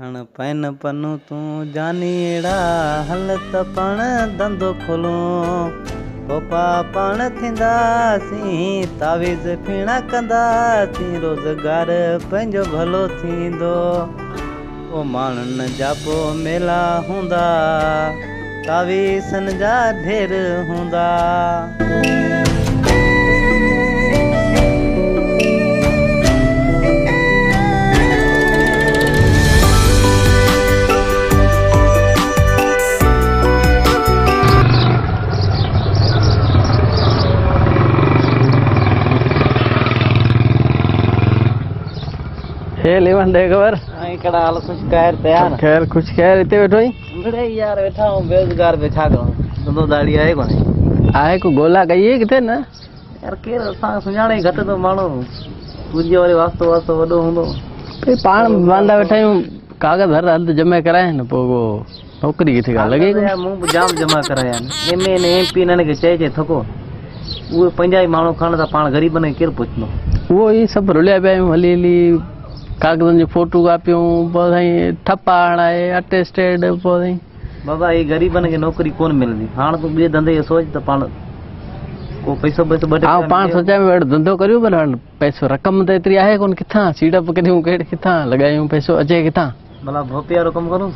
हण पैन पनु तू जानीड़ा हलत पण धंधो खोलो पोपा पण थींदासीं तावीज़ फीणा कंदासीं रोज़गार पंहिंजो भलो थींदो ओ माण्हुनि जा पोइ मेला हूंदा तावीज़नि जा ढेर हूंदा। हे लेवन दे खबर कड़ा हाल कुछ खैर तैयार खैर कुछ खैर इते बैठो ही बड़े यार बैठा हूं बेरोजगार पे छा करूं धंधो दाड़ी आहे कोने आहे को गोला कई किथे न यार के असां सुञाणे घट तो माण्हू पूजे वाले वास्तो वडो हुंदो पे पाण बांधा बैठा हूं कागज हर हद जमा कराए न पोगो नौकरी किथे का लगे यार मुंह जाम जमा कराया एमए ने एमपी ने के चए थको वो पंजाई माण्हू खण ता पाण गरीबन के केर पुछनो वो ही सब रुलिया पे हली हली कागजन जी फोटो कापियूं पोइ ठप्पा हणाए अटेस्टेड पोइ बाबा ये गरीबन के नौकरी कोन मिलदी हाण तू बे धंधे जो सोच त पाण को पैसो बटे हां पाण सोचा में धंधो करियो पर पैसो रकम त एतरी आहे कोन किथां सीड़प करियूं केड़े किथां लगायूं पैसो अचे किथां भला भोपियारो कम करूं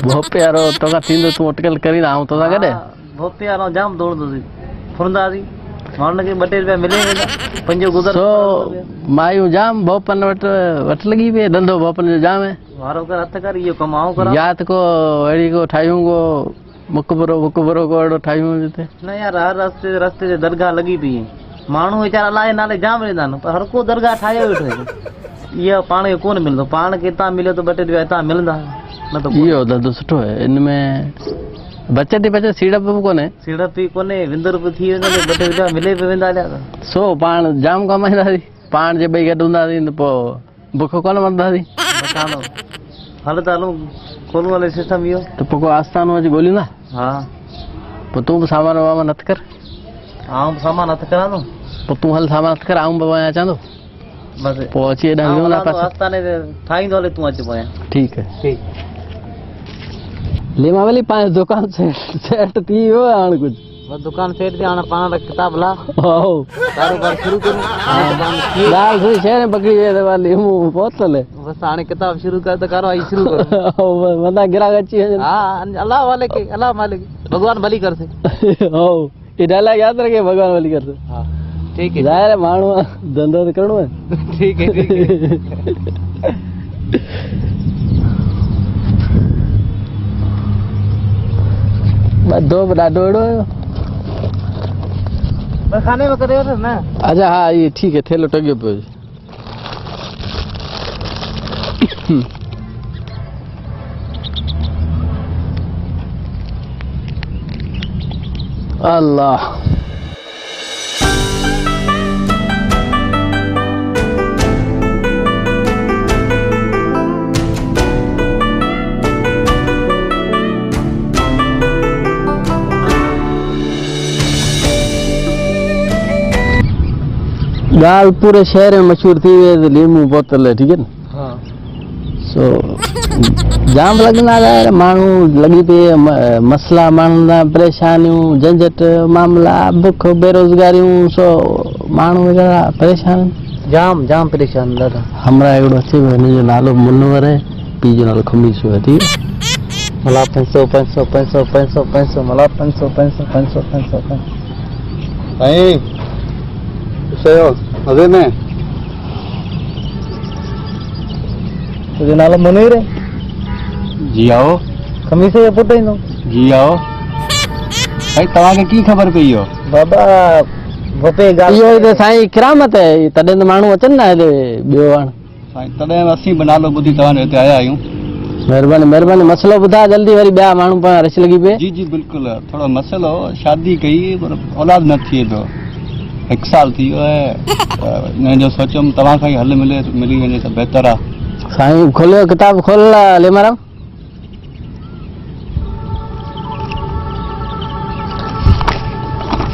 भोपियारो तो का थींदो तू अटकल करी ना तो सा गडे भोपियारो जाम दौड़दो सी फुरंदासी माण्हुनि खे 2 रुपया मिले वेंदा पंजो गुज़र सो मायूं जाम भोपन वट लगी पे धंधो भोपन जो जाम है वारो कर हथ कर इहो कमाओ करा याद को अड़ी को ठायूं को मुकबरो को अड़ो ठायूं जते न यार हर रस्ते ते दरगाह लगी पई माण्हू वीचारा अलाए नाले जाम वेंदा आहिनि पर हर को दरगाह ठाहियो वेठो आहे इहा पाण खे कोन मिलंदो पाण खे हितां मिलियो त 2 रुपया हितां मिलंदा न त इहो धंधो सुठो है इनमें बचत सीड़प भी कोने सीड़प भी कोने विंदर भी थी वेंदा 2 रुपया मिले पे वेंदा हलिया सो पाण जाम कमाईंदासीं पाण जे ॿई गॾु हूंदासीं त पोइ बुख कोन मरंदासीं बचानो हल त हलूं खोलूं हले सिस्टम इहो त पोइ को आस्थानो अची ॻोल्हींदा हा पोइ तूं बि सामान वामान हथ कर आउं सामान हथ करां थो पोइ तूं हल सामान हथ कर आउं बाबा अचां थो बसि पोइ अची हेॾां विहंदा पासे आस्थाने ते ठाहींदो हले तूं अच पोयां ठीकु है ठीकु लेमा वाली 5 दुकान सेट थी वियो हाणे कुझु बस दुकान सेट थी हाणे पाण वटि किताब ला आओ कारोबार शुरू करूं दाल सुई शहर पकड़ी वे वाली मु पहुंचले बस हाणे किताब शुरू कर त कारवाई शुरू करो वंदा गिराक अची वञे हां अल्लाह वाले के अल्लाह मालिक भगवान भली कर से आओ ये डायलॉग याद रखे भगवान भली कर से हां ठीक है जाहिर है माण्हू धंधो तो करणो है ठीक है बधो ॾाढो अहिड़ो बस खाने में करे ना अच्छा हाँ ये ठीक है थेलो टंगियो पियो अल्लाह दाल पूरे शहर में मशहूर थी वे लीमू बोतल है ठीक है ना हाँ सो जाम लगना है मानू लगी पे मसला मानना परेशानियों झंझट मामला भूख बेरोजगारियों सो मानू वगैरह परेशान जाम जाम परेशान दादा हमरा एड़ो छे जो नालो मुनवर है पी जो नालो खमीस है ठीक मला 500 मला 500 भाई सयो अरे ने तुझे नालो मुनीर है जी आओ खमीस ये पुट ही नो जी आओ भाई तवा के की खबर पई हो बाबा भोपे गाल इहो त साईं किरामत है तडे त माण्हू अचन ना हेले बियो हाण साईं तडे असीं बनालो बुधी तवाने हिते आया आहियूं मेहरबानी मसलो बुधा जल्दी वरी ॿिया माण्हू पाण रश लगी पे जी जी बिल्कुल थोड़ो मसलो शादी कई पर औलाद न थिए पियो 1 साल थी वियो है इन जो सोचम तव्हां खां ई हल मिली वञे त बहितर आहे साईं खोलियो किताब खोल लेमाराम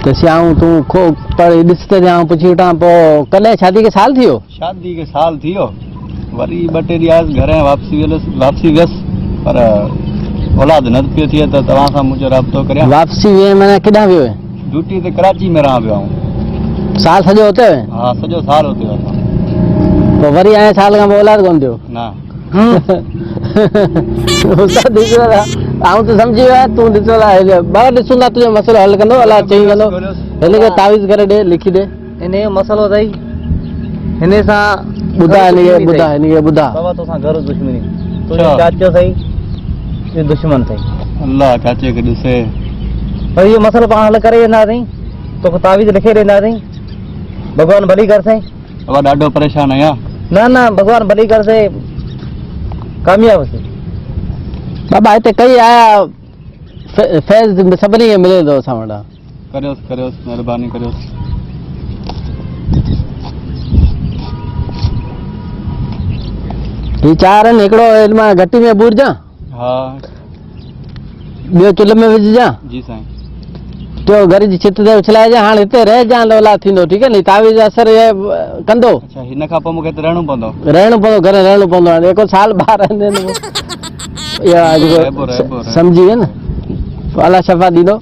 तो श्याम तू खो पर ॾिस त जाऊं पुछी वठां पोइ कॾहिं शादी के साल थियो शादी के साल थियो वरी 2-3 ॾींहं आयुसि घर वापसी वियसि पर औलाद न पियो थिए त तव्हां सां मुंहिंजो राब्तो करियां। वापसी वे माना केॾांहुं वियो आहे? ड्यूटी ते कराची में रहां पियो आहियां। साल सॼो हुते हुए? हा सॼो साल हुते हुअसि। पोइ वरी आए साल खां पोइ औलाद कोन थियो? न उस्ताद ॾिसो था, आऊं त सम्झी वियो आहियां, तूं ॾिसो था ॿ ॾिसूं था तुंहिंजो मसइलो हल कंदो, अलाह चई कंदो। हिनखे तावीज़ करे ॾे, लिखी ॾे। इन जो मसइलो अथई हिन सां ॿुधा हिनखे ॿुधा। बाबा तोसां घर दुश्मनी, तुंहिंजो चाचो सही ये दुश्मन सही। अल्लाह चाचे खे ॾिसे। पर इहो मसइलो पाण हल करे वेंदासीं, तोखे तावीज़ लिखे ॾींदासीं। भॻवान भली करसई। बाबा ॾाढो परेशान आहियां। न भॻवान भली करसई, कामयाब से। बाबा हिते कई आया फैज़ सभिनी खे मिले थो असां वटां। करियोसि महिरबानी करियोसि। ही 4 आहिनि, हिकिड़ो हिन मां घटी में बूरजां, हा ॿियो चुल्ह में विझजां, जी साईं। टियों घर जी छित ते उछलाइजां। हाणे हिते रहिजां त औलाद थींदो, ठीकु आहे नी? तावीज़ असर कंदो। अच्छा हिन खां पोइ मूंखे हिते रहणो पवंदो? घर रहणो पवंदो। हाणे जेको साल ॿाहिरि रहंदे सम्झी वियो न, अलाह शफ़ा ॾींदो।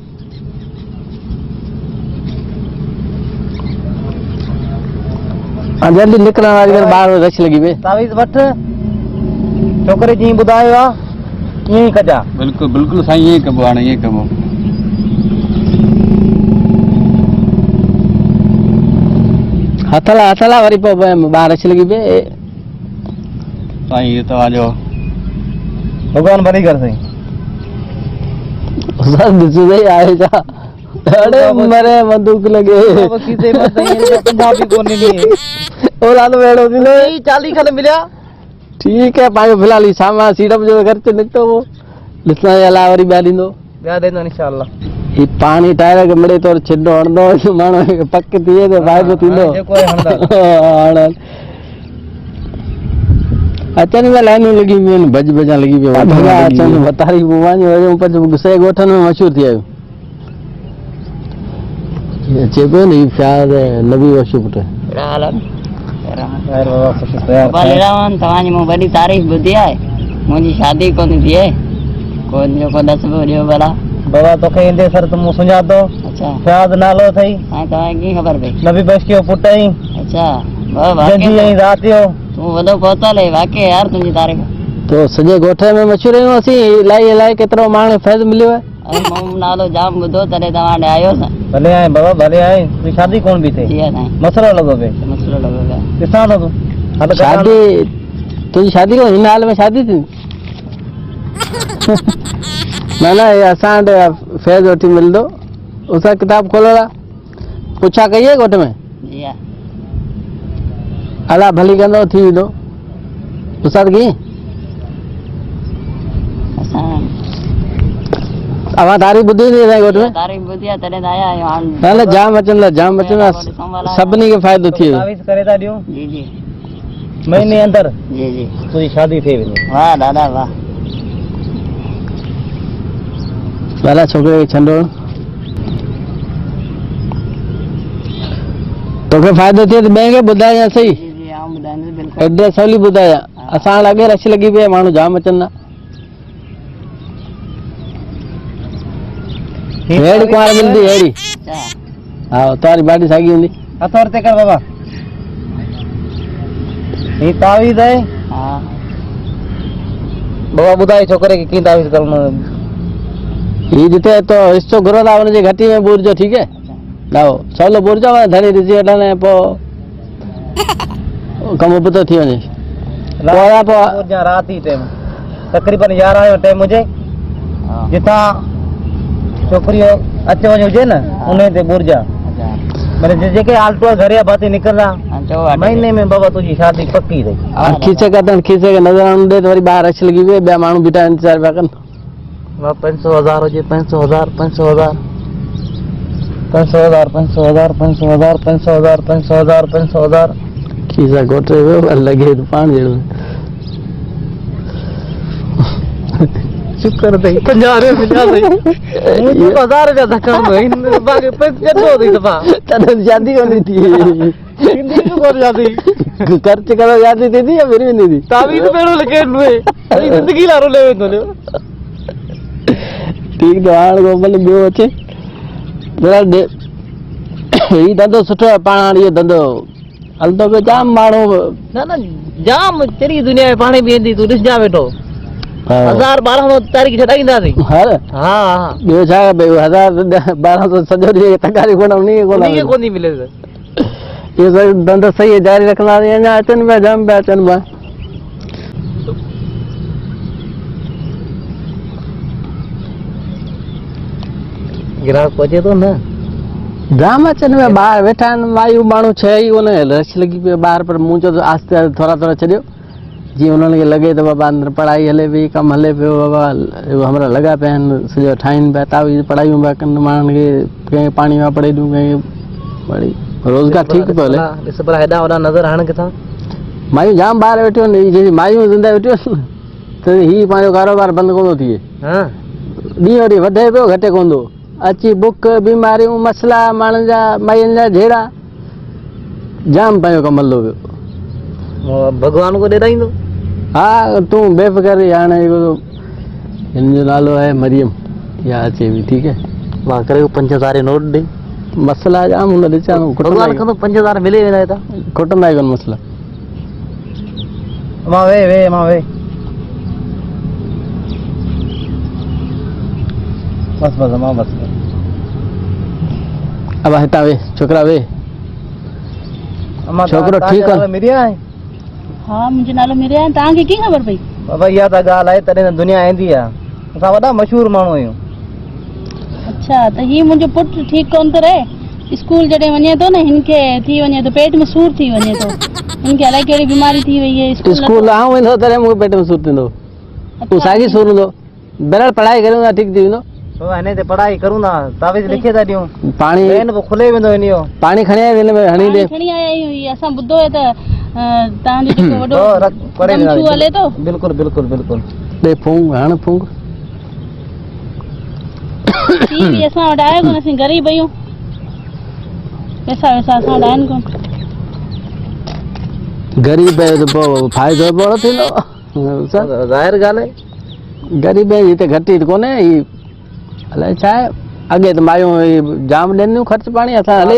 जल्दी निकिरण वारी ॿाहिरि रश लॻी पई। तावीज़ वठ, छोकिरे जीअं ॿुधायो आहे ईअं ई कजां। बिल्कुलु साईं, ईअं कबो। हाणे ईअं कबो। हथला वरी पोइ ॿाहिरि रश लॻी पई। साईं इहो तव्हांजो भॻवान भली करसई। ॾिसो सही आहे छा? अड़े मरे बंदूक लॻे। पंजाबी कोन्हे नी औलाद वेड़ो थींदो। 40 खन मिलिया। ठीकु आहे, पंहिंजो फ़िलहाल ही सामान सीड़प जो ख़र्च निकितो हो, ॾिसण जे अलावा वरी ॿिया ॾींदो इंशाअल्लाह। ही पाणी टायर खे मिड़े तौरु छिॾो हणंदो, माण्हू पक थिए त फ़ाइदो थींदो। अचनि में लाइनूं लॻी पियूं आहिनि, भॼ लॻी पियो। अचनि वतारी पोइ गुस्से ॻोठनि में मशहूरु थी वियो। अचे पियो न शायद नबी वशु पुट। तव्हांजी मूं वॾी तारीफ़ ॿुधी आहे। मुंहिंजी शादी कोन थी आहे, कोन जेको ॾसबो ॾियो भला। बाबा तोखे ईंदे सर त मूं सुञातो। अच्छा शायद नालो अथई। हाणे तव्हांखे कीअं ख़बर पई? नबी बख्श जो पुट आई। अच्छा जंजी ऐं राति जो तूं वॾो पहुतल आहे वाक़ई यार, तुंहिंजी तारीफ़ तो सॼे ॻोठ में मशहूरु आहियूं असीं। इलाही केतिरो माण्हू फैज़ मिलियो आहे। मूं नालो जाम ॿुधो, तॾहिं तव्हां ॾे आयो न। भले आए बाबा, भले आए। तुंहिंजी शादी कोन बि थिए, जी आहे साईं। मसलो लॻो पए। मसलो लॻो पियो। ॾिसां थो तूं शादी, तुंहिंजी शादी को हिन हाल में शादी थी? न असां वटि फैज़ वठी मिलंदो। उसां किताब खोलियो, पुछा कई आहे ॻोठ में? जी आहे। अलाह भली कंदो, थी वेंदो। उसां कीअं अवां तारीफ़ ॿुधी थी असांजे ॻोठ में? तारीफ़ ॿुधी आहे तॾहिं त आया आहियूं। न जाम अचनि सभिनी खे फ़ाइदो थी वियो। तावीज़ करे था ॾियूं। जी जी महीने अंदरि जी तुंहिंजी शादी थी वेंदी। वाह दादा वाह। भला छोकिरे खे छंडो, तोखे फ़ाइदो थिए त ॿिए खे ॿुधाइजां सही। जी आऊं ॿुधाईंदुसि बिल्कुलु। एड्रेस सवली ॿुधायां। असां वटि अॻे रश लॻी पई आहे, माण्हू जाम अचनि था। हेड़ी कुंवार मिलंदी हेड़ी। अच्छा हा तुम्हारी बाडी साॻी हूंदी। हथौर ते कर बाबा। ही तावीज़ है। हा बाबा ॿुधाए छोकिरे खे कीअं तावीज़ करणो। ही जिते तो हिस्सो घुरो था हुनजी घटी में बूरजो, ठीकु है? लाओ सवलो बूरजो, धणी ॾिसी वठनि ऐं पोइ कमु पुतो थी वञे। राति टाइम तक़रीबन 11 जो टाइम हुजे, जितां छोकिरी अच वञ हुजे न उन ते बुरजा। मैंने जेके आलटो घर या बातें निकलना महीने में बाबा तुझी शादी पक्की रही। खींचे के नजर आने दे तो वरी बाहर अच्छी लगी हुई बे मानू बिटा इंतजार पिया कन। 500,000 हुजे 500,000 500,000 500,000 500,000 500,000 500,000 500,000 500,000 खींचा गोटे वे लगे तो पान जेड़ो शुक्र दे 50 मुझे 1000 का धक्का इन बाकी पैसे दो दे दफा तने शादी होनी थी हिंदी को कर जाती खर्च करो याद थी या फिर भी नहीं थी तावीज़ पेड़ो लगे नुए अरे जिंदगी लारो ले वेंदो लियो ठीक तो हाणे को भले ॿियो अचे बराबरि ही धंधो सुठो आहे पाण हाणे इहो धंधो हलंदो पियो जाम माण्हू ना ना जाम तेरी दुनिया में पाणी बि ईंदी तूं ॾिस जा वेठो 1000-1200 तारीख़ छॾाईंदासीं हर हा हा ॿियो छा भई 1000-1200 सॼो ॾींहुं तकारी कोन उन उन्हीअ कोन थी मिले इहो धंधो सही आहे जारी रखंदासीं अञा अचनि पिया जाम पिया अचनि पिया ग्राहक पहुचे थो न जाम अचनि पिया ॿार वेठा आहिनि मायूं माण्हू छह ई उन रश लॻी पियो ॿार पर मूं चयो आस्ते आस्ते थोरा थोरा छॾियो जीअं उन्हनि खे लॻे त बाबा अंदरि पढ़ाई हले पई कमु हले पियो बाबा हमरा लॻा पिया आहिनि सॼो ठाहिनि पिया तावीज़ पढ़ायूं पिया कनि माण्हुनि खे कंहिं पाणी में पढ़ाई ॾियूं कंहिं वरी रोज़गार ठीकु पियो हले ॾिस पर हेॾा होॾा नज़र हाणे किथां मायूं जाम ॿार वेठियूं आहिनि जंहिंजी मायूं ज़िंदा वेठियूं आहिनि त हीउ पंहिंजो कारोबार बंदि कोन थो थिए हा ॾींहुं वरी वधे पियो घटे कोन थो अची बुख बीमारियूं मसला माण्हुनि जा माइयुनि जा जहिड़ा जाम पंहिंजो कमु हलंदो पियो भॻवान को ॾेराईंदो हा तूं बेफ़िक्र हाणे हिन जो नालो आहे मरियम इहा अचे बि ठीकु आहे मां करे 5000 नोट ॾे मसला जाम हूंदा ॾिसां भॻवान खां 5000 मिले वेंदा हितां खुटंदा ई कोन मसला मां वे मां वे बस बस मां बस अब हितां वे छोकिरा वे छोकिरो ठीकु आहे मिरिया आहे हाँ मुंहिंजो नालो मिरिया आहे तव्हांखे कीअं ख़बर पई बाबा इहा त ॻाल्हि आहे तॾहिं त दुनिया ईंदी आहे असां वॾा मशहूरु माण्हू आहियूं अच्छा त हीउ मुंहिंजो पुटु ठीकु कोन थो रहे स्कूल जॾहिं वञे थो न हिनखे थी वञे थो पेट में सूर थी वञे थो हिनखे अलाए कहिड़ी बीमारी थी वई आहे स्कूल आऊं वेंदो तॾहिं मूंखे पेट में सूर थींदो तूं साॻी सूर हूंदो बहरहाल पढ़ाई करूं था ठीकु थी वेंदो हिन ते पढ़ाई करूं था तावीज़ लिखे था ॾियूं पाणी पोइ खुले वेंदो हिन जो पाणी खणी आया हिन में हणी ॾे खणी आया आहियूं हीअ असां ॿुधो आहे त तव्हांजो जेको वॾो गमछू हले थो बिल्कुलु बिल्कुलु बिल्कुलु ॾे फूंग हाणे फूंग थी बि असां वटि आहे कोन असीं ग़रीब आहियूं पैसा वैसा असां वटि आहिनि कोन ग़रीब आहे त पोइ फ़ाइदो पोइ थींदो ज़ाहिर ॻाल्हि आहे ग़रीब आहे हिते घटि ई कोन्हे ही अलाए छा आहे अॻे त मायूं जाम ॾींदियूं ख़र्च पाणी असां हले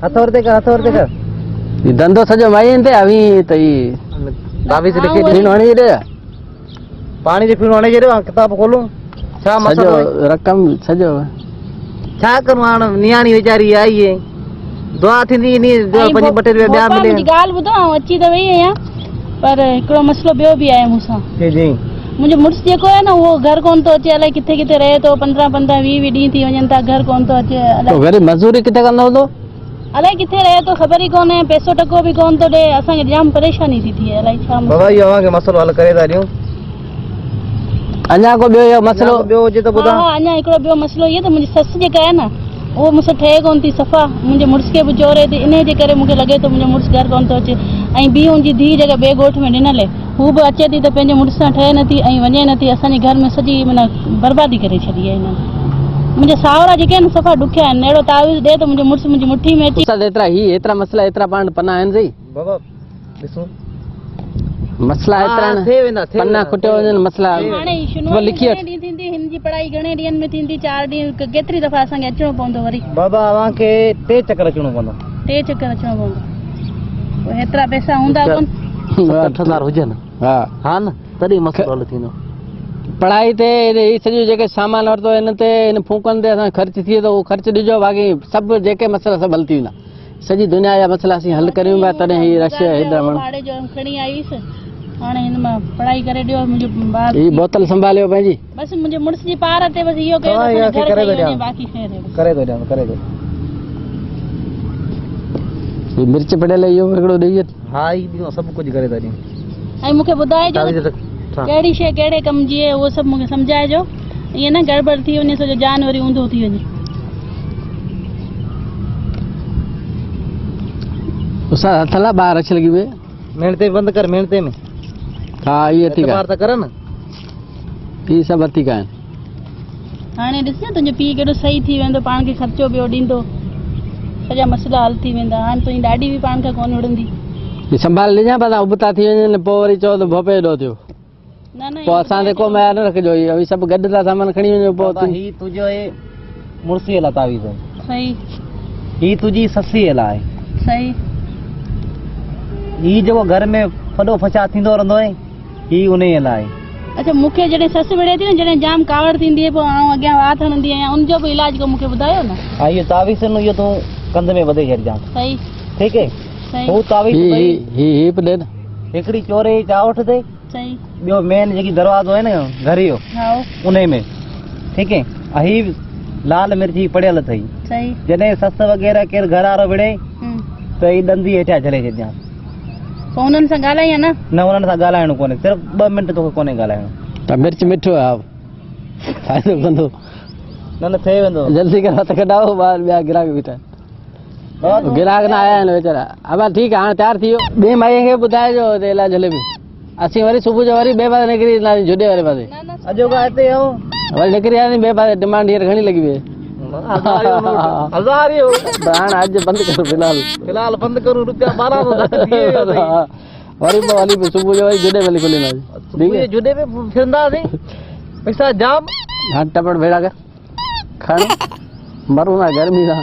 हथ वरते कर ही धंधो सॼो माइयुनि ते अवी त ही तावीज़ लिखे फीण हणी ॾे पाणी जी फीण हणी ॾे किताब खोलूं छा मसलो सॼो रक़म सॼो छा करूं हाणे नियाणी वीचारी आई आहे दुआ थींदी नी 5-2 रुपया ॿिया मिले मुंहिंजी ॻाल्हि ॿुधो आउं अची त वई आहियां पर हिकिड़ो मसइलो ॿियो बि आहे मूंसां जी जी मुंहिंजो मुड़ुसु जेको आहे न उहो घर कोन थो अचे अलाए किथे किथे रहे थो 15-15 20 ॾींहं थी वञनि था घर कोन थो अचे अलाए वरी मज़दूरी किथे कंदो हूंदो अलाए किथे रहे थो ख़बर ई कोन्हे पैसो टको बि कोन थो ॾे असांखे जाम परेशानी थी थिए अलाए छा बाबा इहो अव्हांखे मसइलो हल करे था ॾियूं अञा को ॿियो मसइलो ॿियो हुजे त ॿुधायो हा अञा हिकिड़ो ॿियो मसइलो इहो त मुंहिंजी ससु जेका आहे न उहो मूंसां ठहे कोन थी सफ़ा मुंहिंजे मुड़ुस खे बि चोरे थी इन जे करे मूंखे लॻे थो मुंहिंजो मुड़ुसु घर कोन थो अचे ऐं ॿी हुनजी धीउ जेका ॿिए ॻोठ में ॾिनल आहे हू बि अचे थी त पंहिंजे मुड़ुस सां ठहे नथी ऐं वञे नथी असांजे घर में सॼी माना बर्बादी करे छॾी आहे हिननि मुंहिंजा सावरा जेके आहिनि सफ़ा ॾुखिया आहिनि अहिड़ो तावीज़ ॾे त मुंहिंजो मुड़ुसु मुंहिंजी मुट्ठी में अची एतिरा एतिरा मसला एतिरा पाण पना आहिनि सही बाबा ॾिसो मसला एतिरा हा, थी वेंदा, थी पन्ना वेंदा। खुटियो वञनि मसला हाणे वो लिखी घणे ॾींहं थींदी हिनजी पढ़ाई घणे ॾींहंनि में थींदी 4 ॾींहं केतिरी दफ़ा असांखे अचिणो पवंदो वरी बाबा अव्हांखे 3 चक्कर अचिणो पवंदो 3 चक्कर अचिणो पवंदो पोइ हेतिरा पैसा हूंदा कोन 7-8 हुजनि हा हा न तॾहिं मसइलो हल थींदो पढ़ाई ते ही सॼो जेके सामान वरितो हिन ते हिन फूकनि ते असां ख़र्च थिए थो उहो ख़र्च ॾिजो बाक़ी सभु जेके मसइला सभु हल थी वेंदा सॼी दुनिया जा मसइला असीं हल करियूं पिया तॾहिं ही रश हेॾा माण्हू भाड़े जो खणी आईसि हाणे हिन मां पढ़ाई करे ॾियो मुंहिंजो ॿार ही बोतल संभालियो पंहिंजी बसि मुंहिंजे मुड़ुस जी पार ते बसि इहो तव्हां इहा खे करे थो कयो ॾियां। बाक़ी ख़ैर आहे बसि। करे थो ॾियां करे थो ही मिर्च पड़ियल इहो हिकिड़ो ॾेई हा ई ॾियूं सभु कुझु करे था ॾियूं ऐं मूंखे ॿुधाइजो तावीज़ रख हा। कहिड़ी शइ कहिड़े कम जी आहे उहो सभु मूंखे सम्झाइजो ईअं न गड़बड़ थी वञे सॼो जान वरी ऊंधो थी वञे उसा हथला ॿाहिरि अच लॻी पई मेहनते बंदि कर मेहनते में हा इहे ठीक एतबार आहे त कर न ही सभु ठीक आहिनि हाणे ॾिस न तुंहिंजो पीउ केॾो सही थी वेंदो पाण खे ख़र्चो ॿियो ॾींदो सॼा मसइला हल थी वेंदा हाणे तुंहिंजी ॾाॾी बि पाण खां कोन विढ़ंदी संभाल लीजा पता उबता थी वञनि पोइ वरी चओ त भोपे हेॾो थियो न न पोइ असां ते को मया न रखिजो इहो सभु गॾु था सामान खणी वञो बाबा पोइ ही तुझो है मुर्सी ला तावीज़ सही ही तुझी ससी ला है सही ही जो घर में फॾो फछा थींदो रहंदो आहे ही उन ला आहे अच्छा मूंखे जॾहिं ससु विढ़े थी न जॾहिं जाम कावड़ थींदी आहे पोइ आउं अॻियां वात हणंदी आहियां उनजो बि इलाज को मूंखे ॿुधायो न हा इहो तावीज़ नु इहो तूं कंध में ॿधे छॾिजां सही ठीकु आहे सही हू तावीज़ भई ही ॾे न हिकिड़ी चोरे जी चावठ ते सही ॿियो मेन जेकी दरवाज़ो आहे न घर जो हा उन में ठीकु आहे ऐं ही लाल मिर्ची पड़ियल अथई सही जॾहिं ससु वग़ैरह केरु घर वारो विढ़े त ही ॾंदी हेठां झले छॾिजां पोइ उन्हनि सां ॻाल्हायां न न हुननि सां ॻाल्हाइणो कोन्हे सिर्फ़ु 2 मिंट तोखे कोन्हे ॻाल्हाइणो त मिर्च मिठो आहे फ़ाइदो कंदो न न थी वेंदो जल्दी कर हथ कढाओ ॿाहिरि ॿिया ग्राहक बीठा ग्राहक न आया आहिनि वीचारा हा ठीकु आहे हाणे तयारु थी वियो ॿिए माईअ खे ॿुधाइजो त इलाज जलेबी असीं वरी सुबुह जो वरी ॿिए पासे निकिरी ईंदासीं जुॾे वारे पासे अॼो खां हिते आयो वरी निकिरी आयासीं ॿिए पासे डिमांड हींअर घणी लॻी वई हज़ार हाणे अॼु बंदि करो फ़िलहाल फिलहाल बंदि करूं रुपया 1200 वरी पोइ वरी सुबुह जो वरी जुॾे वरी खुलींदासीं ठीकु आहे जुॾे में फिरंदासीं पैसा जाम हाथ टपड़ भेड़ा कर खण मरूं ना गर्मी सां